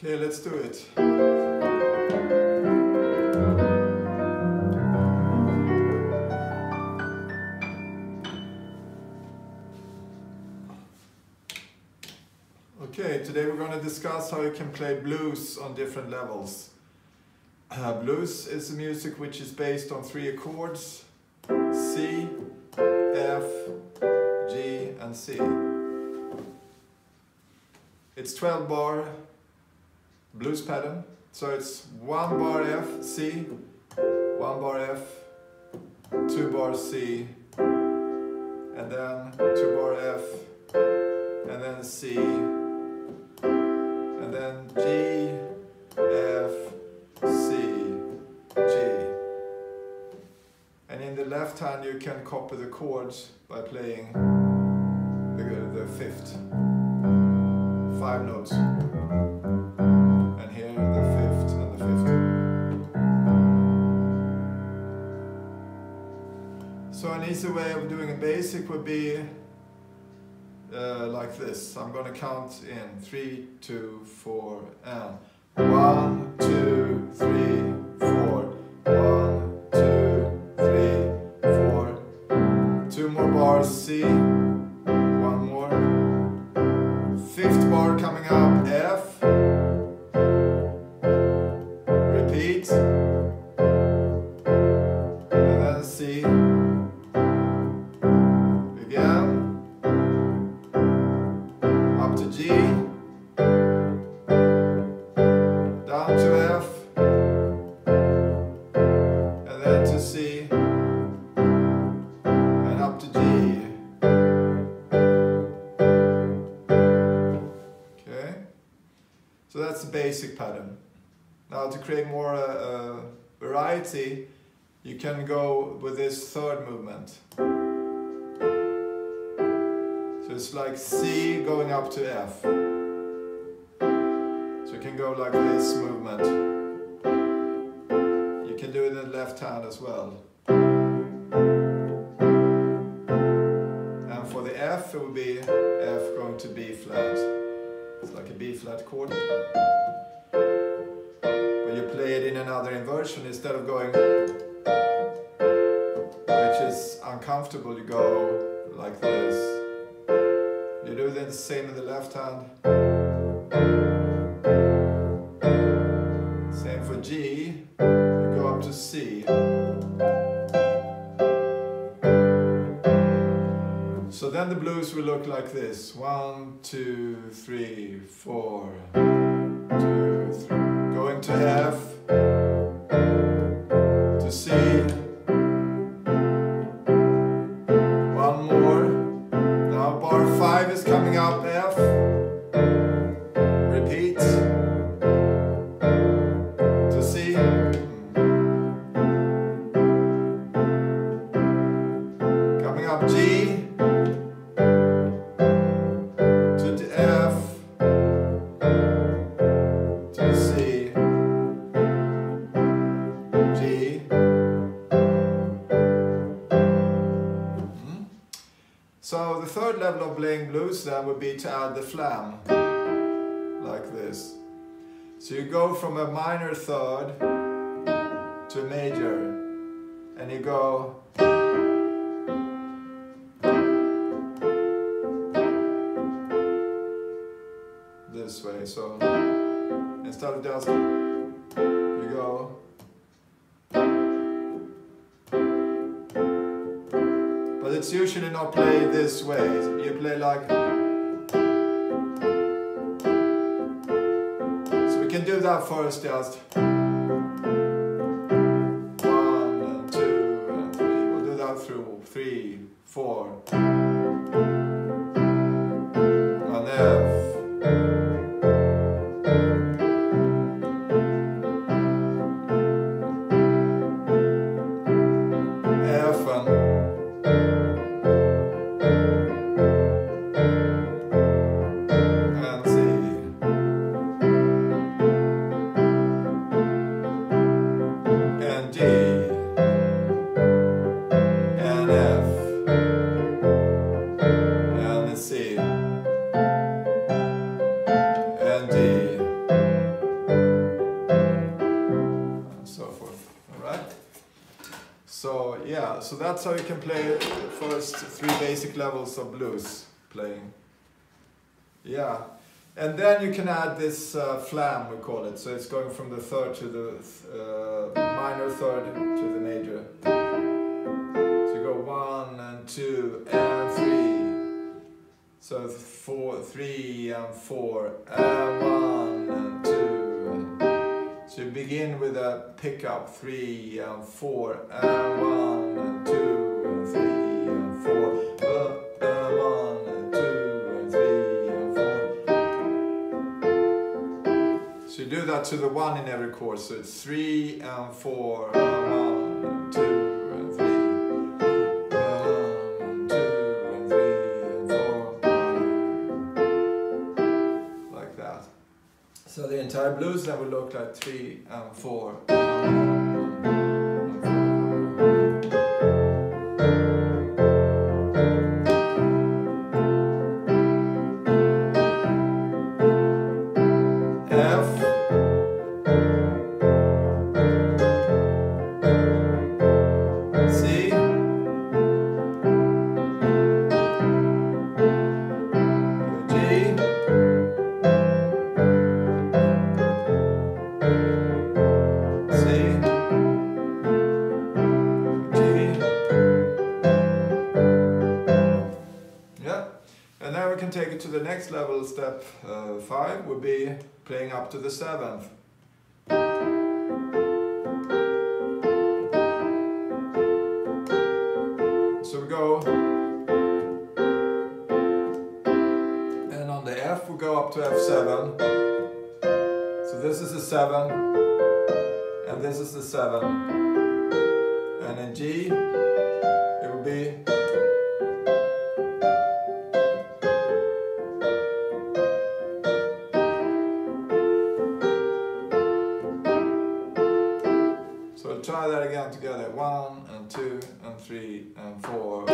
Okay, let's do it. Okay, today we're going to discuss how you can play blues on different levels. Blues is a music which is based on 3 accords: C, F, G and C. It's 12 bar blues pattern, so it's 1 bar F, C, 1 bar F, 2 bar C, and then 2 bar F, and then C, and then G, F, C, G. And in the left hand you can copy the chords by playing the fifth. 5 notes. And here the fifth and the fifth. So an easy way of doing a basic would be like this. I'm going to count in 3, 2, 4 and 1, 2, 3, 4. 1, 2, 3, 4. 2 more bars C. 1 more. 5th bar coming up F. Repeat. And then C. G, down to F, and then to C, and up to G. Okay, so that's the basic pattern. Now to create more variety, you can go with this third movement. It's like C going up to F. So you can go like this movement. You can do it in the left hand as well. And for the F, it would be F going to B flat. It's like a B flat chord. When you play it in another inversion, instead of going, which is uncomfortable, you go like this. You do the same in the left hand. Same for G. You go up to C. So then the blues will look like this. 1, 2, 3, 4. 2, 3. Going to F. To C. 1 more. Now bar 5 is coming up F. Repeat. To C. Coming up G. To F. To C. G. So the third level of playing blues then would be to add the flam, like this. So you go from a minor third to a major, and you go this way. So instead of just, you go. But it's usually not played this way. You play like. So we can do that first, just 1 and 2 and 3. We'll do that through 3, 4. And F. F and G and F So that's how you can play the first 3 basic levels of blues playing. Yeah. And then you can add this flam, we call it. So it's going from the third to the minor third to the major. So you go 1 and 2 and 3. So 4, 3 and 4 and 1 and 2. So you begin with a pickup 3 and 4 and 1 and 2 and 3 and 4 and 1 and 2 and 3 and 4. So you do that to the 1 in every chord. So it's 3 and 4 and 1 and 2 and 3 and 2 and 3 and 4. Like that. So the entire blues then will look like 3 and 4 and 1 and 4. Take it to the next level, step 5 would be playing up to the 7th. So we go, and on the F we go up to F7. So this is the 7, and this is the 7. And in G it would be try that again together. 1 and 2 and 3 and 4.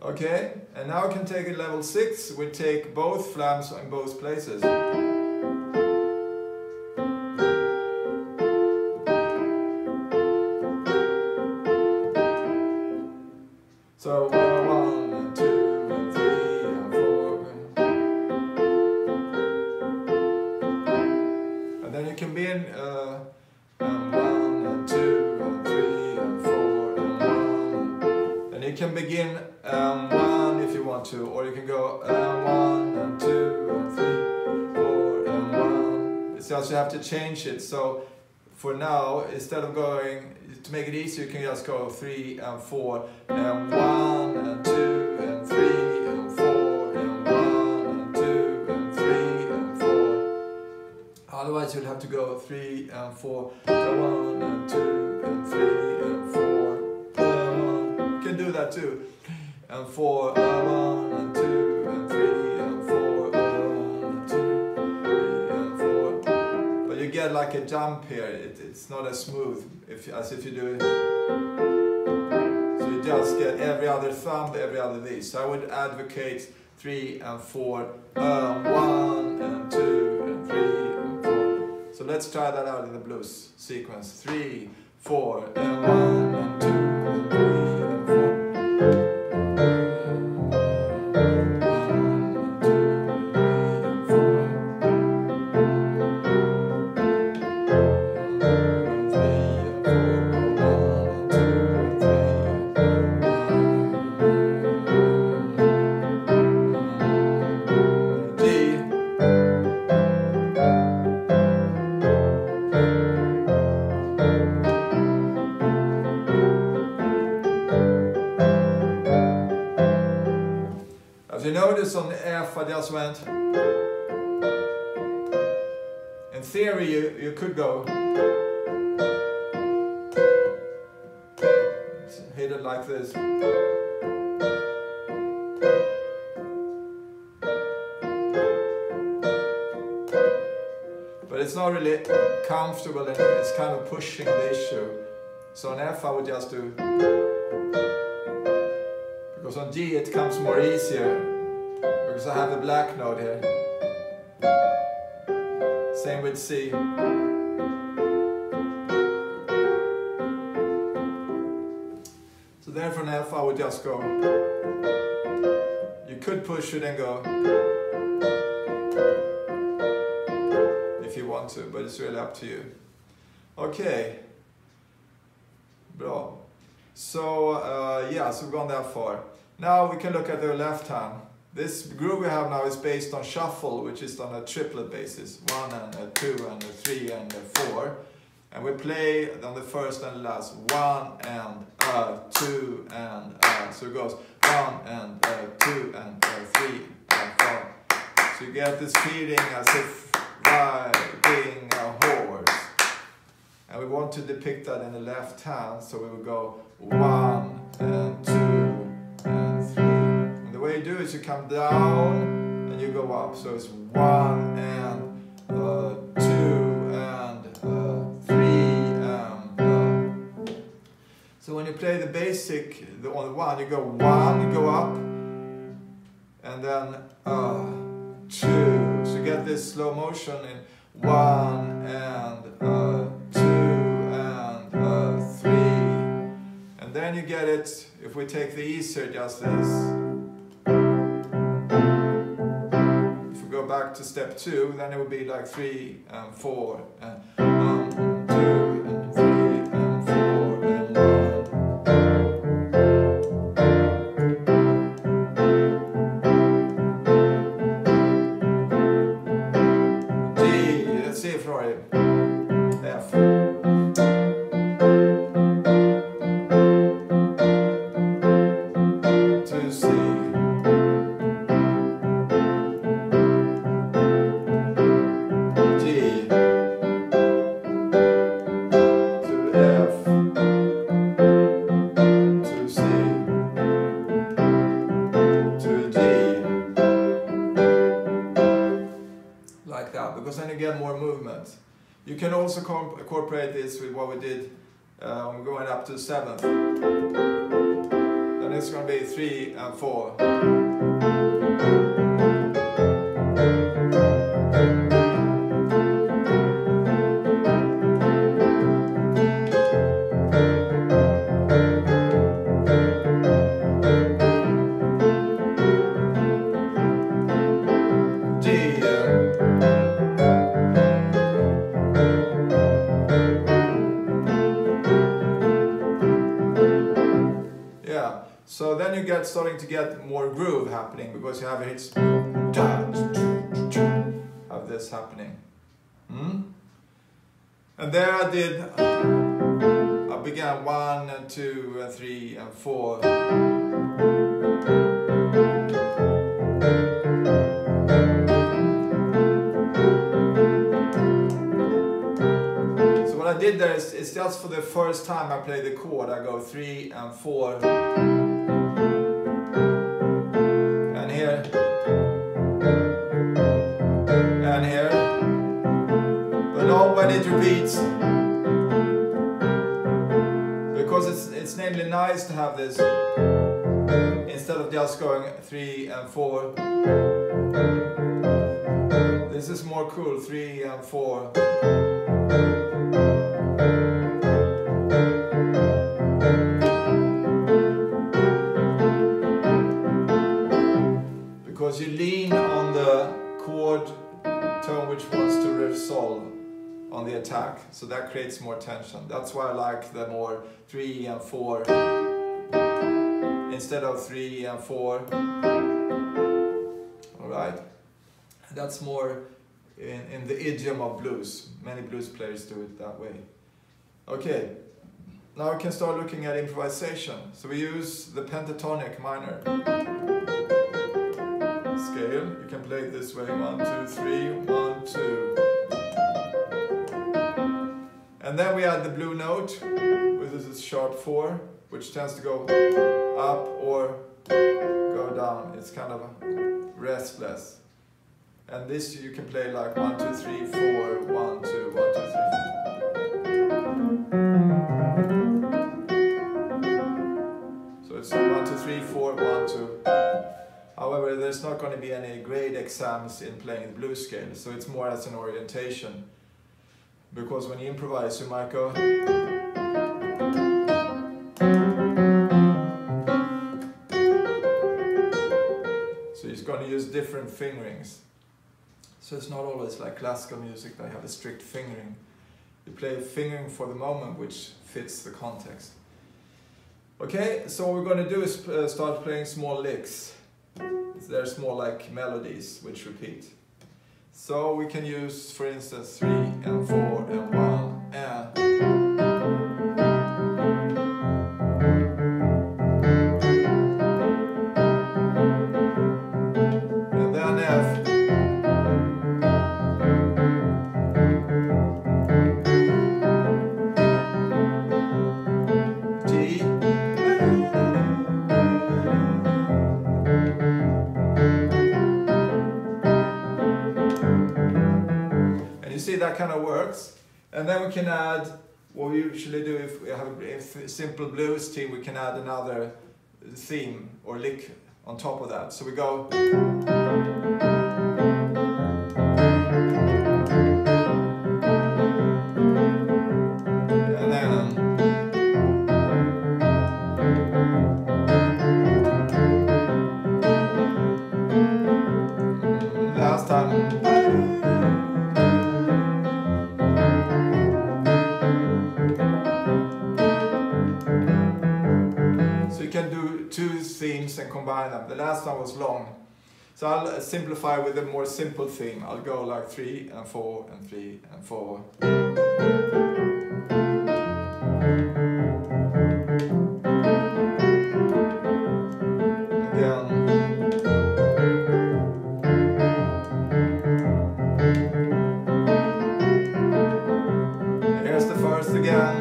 Okay, and now we can take it level 6, we take both flams in both places. So 1 and 2 and 3 and 4. And then you can be in 1 and 2 and 3 and 4 and 1. And you can begin 1 if you want to, or you can go 1 and 2 and 3, 4 and 1. It's just you have to change it. So for now, instead of going, to make it easier, you can just go 3 and 4 and 1 and 2 and 3 and 4 and 1 and 2 and 3 and 4. Otherwise you'll have to go 3 and 4 and 1 and 2 and 3 and 4 and 1. You can do that too. And 4 and 1 and 2 and 3 and 4 and 1 and 2 3 and 4. But you get like a jump here. It's not as smooth as if you do it. So you just get every other thumb, every other these. So I would advocate 3 and 4 1 and 2 and 3 and 4. So let's try that out in the blues sequence. 3, 4 and 1 and 2 and 3 and 4. As you notice on the F, I just went. In theory, you could go. like this. But it's not really comfortable and it's kind of pushing the issue. So on F I would just do, because on G it comes more easier, because I have the black note here. Same with C. So therefore on F I would just go, you could push it and go, if you want to, but it's really up to you. Okay. Bra. So yeah, so we've gone that far. Now we can look at the left hand. This groove we have now is based on shuffle, which is on a triplet basis. 1 and a 2 and a 3 and a 4. And we play on the first and the last. 1 and a 2 and a. So it goes 1 and a 2 and a 3 and 4. So you get this feeling as if riding a horse. And we want to depict that in the left hand, so we will go 1 and 2 and 3. And the way you do it is you come down and you go up. So it's 1 and 2 and 3 and. So when you play the basic on the 1, you go 1, you go up, and then 2. So you get this slow motion in 1 and 2 and 3. And then you get it, if we take the easier, just this. If we go back to step 2, then it would be like 3 and 4 and 1 and 2 and 3 and 4 and 1. G, let's see for it. F. Because then you get more movement. You can also incorporate this with what we did when we're going up to 7th. Then it's going to be 3 and 4. So then you get starting to get more groove happening because you have hits, have this happening. And there I began 1 and 2 and 3 and 4. So what I did there is, it's just for the first time I play the chord, I go 3 and 4. And here, but not when it repeats, because it's namely nice to have this instead of just going 3 and 4. This is more cool, 3 and 4. Because you lean on the chord tone which wants to resolve on the attack, so that creates more tension. That's why I like the more 3 and 4 instead of 3 and 4. Alright, that's more in the idiom of blues. Many blues players do it that way. Okay, now we can start looking at improvisation. So we use the pentatonic minor scale. You can play it this way, 1, 2, 3, 1, 2. And then we add the blue note, which is sharp 4. which tends to go up or go down. It's kind of restless. And this you can play like 1, 2, 3, 4, 1, 2, 1, 2, 3. So it's 1, 2, 3, 4, 1, 2. However, there's not going to be any grade exams in playing the blues scale, so it's more as an orientation. Because when you improvise, you might go. So you're going to use different fingerings. So it's not always like classical music that you have a strict fingering. You play a fingering for the moment which fits the context. Okay, so what we're going to do is start playing small licks. They're small like melodies which repeat. So we can use, for instance, 3 and 4 and 1 and. And then F. G. See, that kind of works. And then we can add, what we usually do if we have a simple blues theme, we can add another theme or lick on top of that. So we go. And then. Last time. And combine them. The last one was long. So I'll simplify with a more simple theme. I'll go like 3 and 4 and 3 and 4. Again. Here's the first again.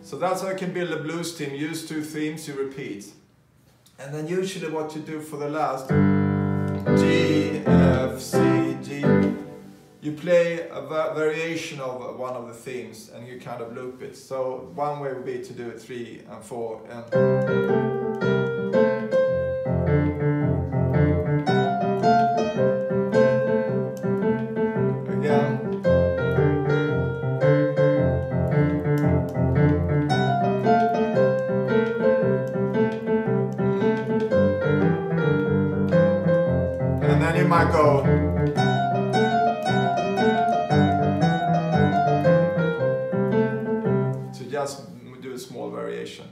So that's how you can build a blues theme. Use 2 themes, you repeat. And then usually what you do for the last, G, F, C, G, you play a variation of one of the themes and you kind of loop it. So one way would be to do it 3 and 4 and. You might go. So just do a small variation.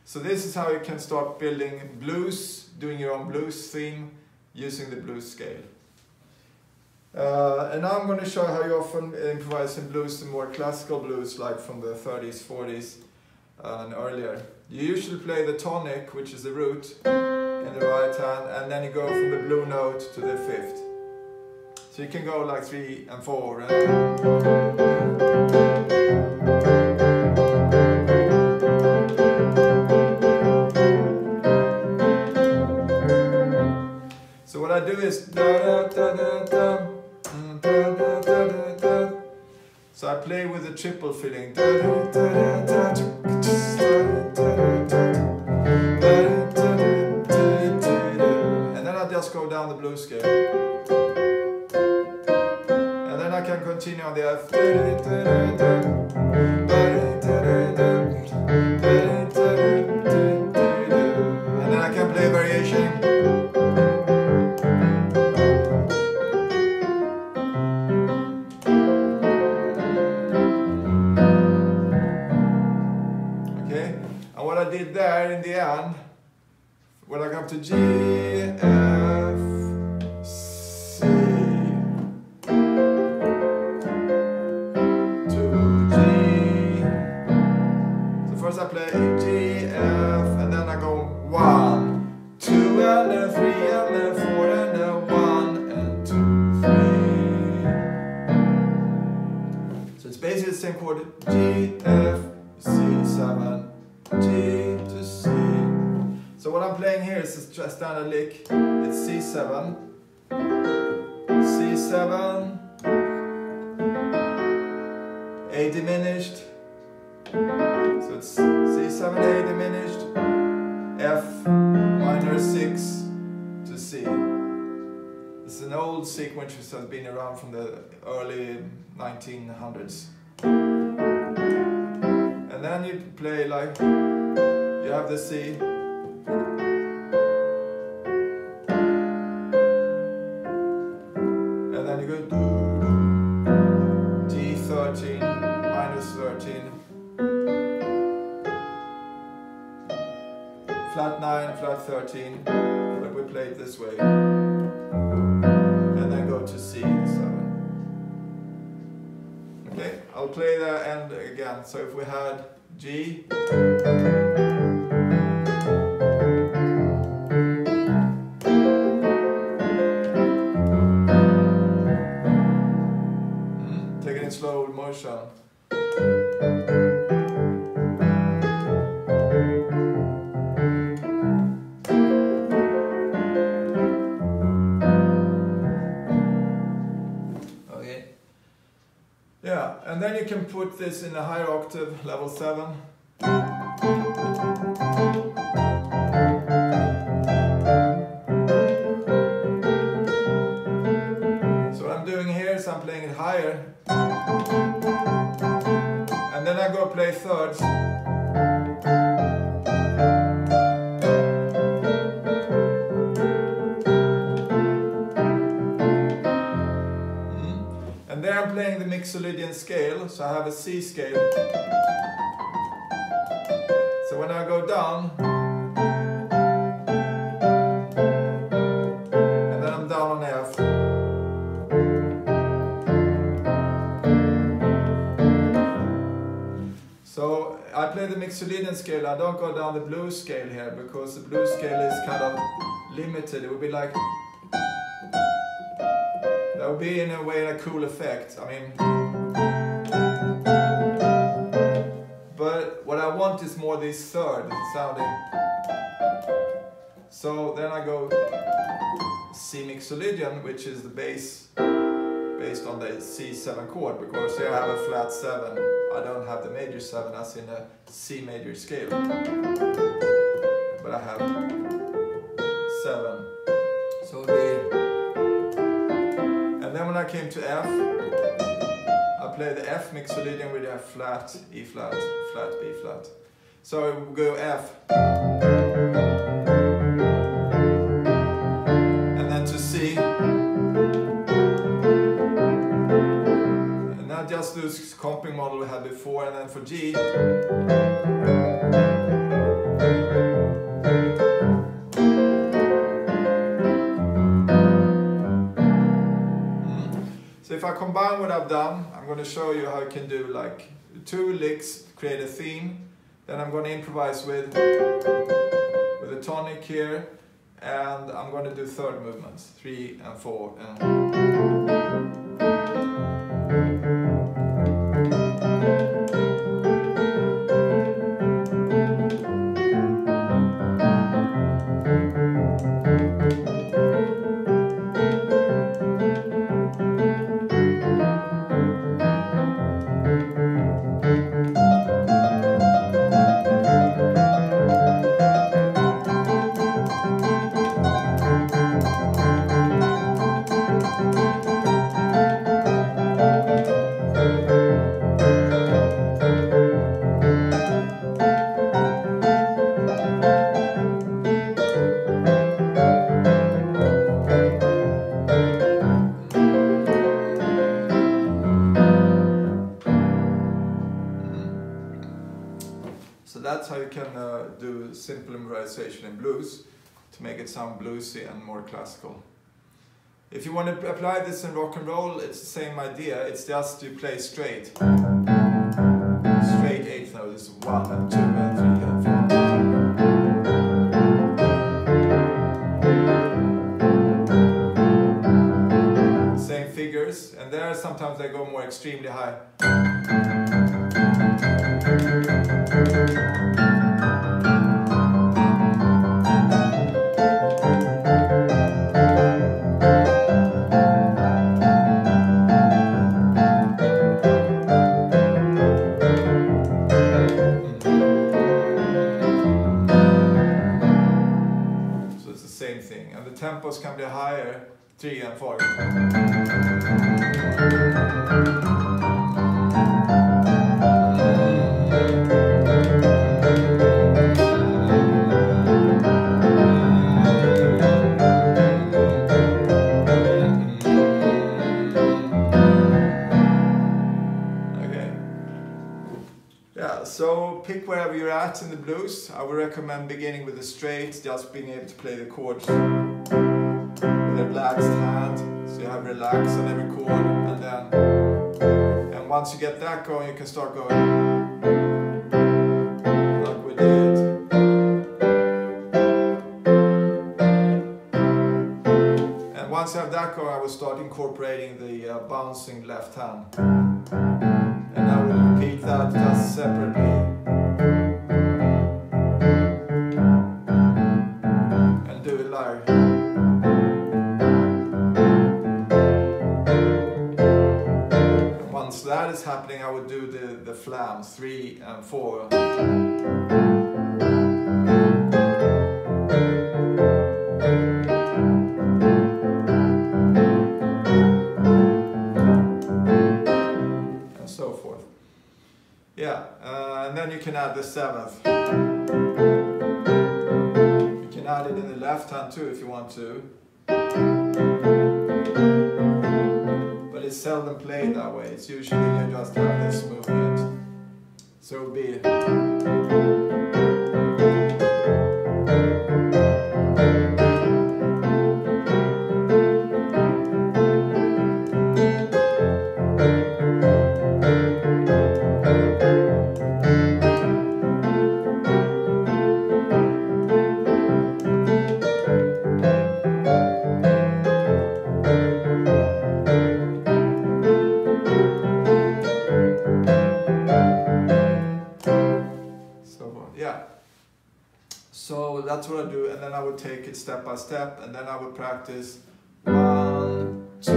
So this is how you can start building blues, doing your own blues theme using the blues scale. And now I'm going to show how you often improvise in blues, the more classical blues like from the 30s, 40s and earlier. You usually play the tonic, which is the root, in the right hand, and then you go from the blue note to the 5th. So you can go like 3 and 4 and. So what I do is da da da da da da da da da. So I play with the triple filling. Da da da da da. Just go down the blues scale, and then I can continue on the F, and then I can play variation. Okay, and what I did there in the end, when I come to G, F, C, to G. So first I play G, F, and then I go 1, 2, and then 3, and then 4, and then 1, and 2, 3. same chord, G, F, C7, G to C. So what I'm playing here is a standard lick. It's C7, C7, A diminished. So it's C7, A diminished, F minor 6 to C. It's an old sequence which has been around from the early 1900s. And then you play like, you have the C. And then you go D13, minus 13. Flat 9, flat 13, but we play it this way. And then go to C7. Okay, I'll play the end again. So if we had G, take it in slow motion. Yeah, and then you can put this in a higher octave, level 7. So what I'm doing here is I'm playing it higher. And then I go play thirds. And there I'm playing the Mixolydian scale, so I have a C scale. So when I go down, and then I'm down on F. So I play the Mixolydian scale, I don't go down the blues scale here, because the blues scale is kind of limited. It would be like, that would be in a way a cool effect. I mean, but what I want is more this third sounding. So then I go C Mixolydian, which is the bass based on the C7 chord, because here I have a flat 7. I don't have the major 7 as in a C major scale, but I have 7. So it would be. And then when I came to F, I play the F Mixolydian with a flat, E flat, flat, B flat. So we go F. And then to C. And now just do this comping model we had before, and then for G. So if I combine what I've done, I'm going to show you how you can do like 2 licks, create a theme. Then I'm going to improvise with a tonic here, and I'm going to do third movements, 3 and 4. So that's how you can do simple improvisation in blues to make it sound bluesy and more classical. If you want to apply this in rock and roll, it's the same idea. It's just you play straight. Straight 8th notes, 1 and 2 and 3 and 4. Same figures, and there sometimes they go more extremely high. tempos can be higher, 3 and 4. So pick wherever you're at in the blues. I would recommend beginning with the straight, just being able to play the chords with a relaxed hand. So you have relax on every chord, and once you get that going, you can start going like we did. And once you have that going, I will start incorporating the bouncing left hand. And I will repeat that just separately. And do it live. And once that is happening, I will do the Flam, 3 and 4. Yeah, and then you can add the 7th. You can add it in the left hand too if you want to. But it's seldom played that way. It's usually you just have this movement. So it will be... So that's what I do, and then I would take it step by step, and then I would practice 1, 2,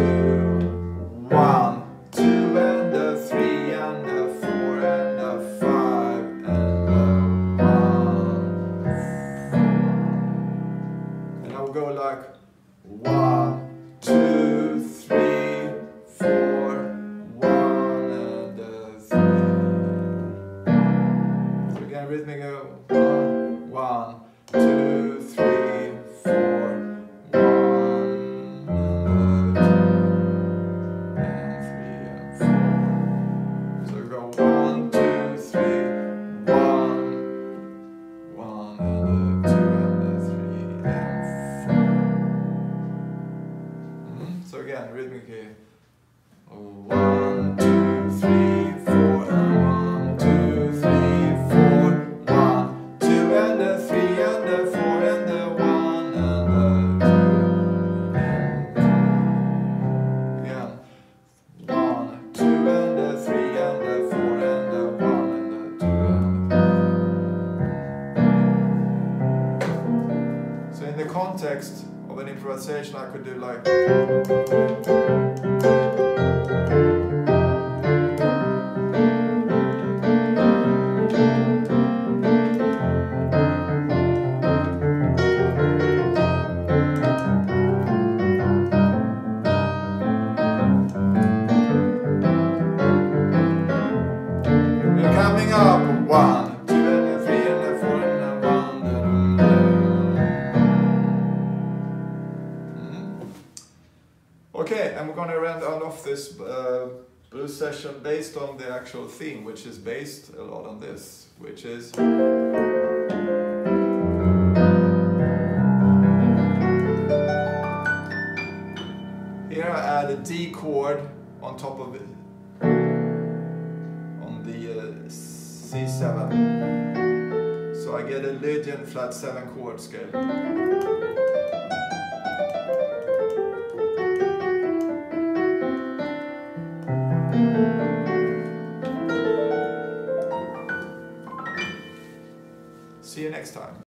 1, 2, and a 3, and a 4, and a 5, and a 1. And I would go like 1, 2, 3, 4, 1, and a 3. So again, rhythmic go 1, 2, 3, 4, 1, and 3 and 4. So we go 1, 2, 3, 1, 1, and 2, and 3 and 4. So again, rhythmic here. 1, 2, 3, 4, and 1, 2, 3, 4, 1, 2, and a 3, and a 4, and a 1, and a 2. Again. 1, 2, and a 3, and a 4, and a 1, and a 2, and a... So in the context of an improvisation, I could do like... Coming up, 1, 2, and a 3, and a 4, and a 1. Okay, and we're going to round off this blues session based on the actual theme, which is based a lot on this, which is... Here I add a D chord on top of it. C7. So I get a Lydian flat 7 chord scale. See you next time.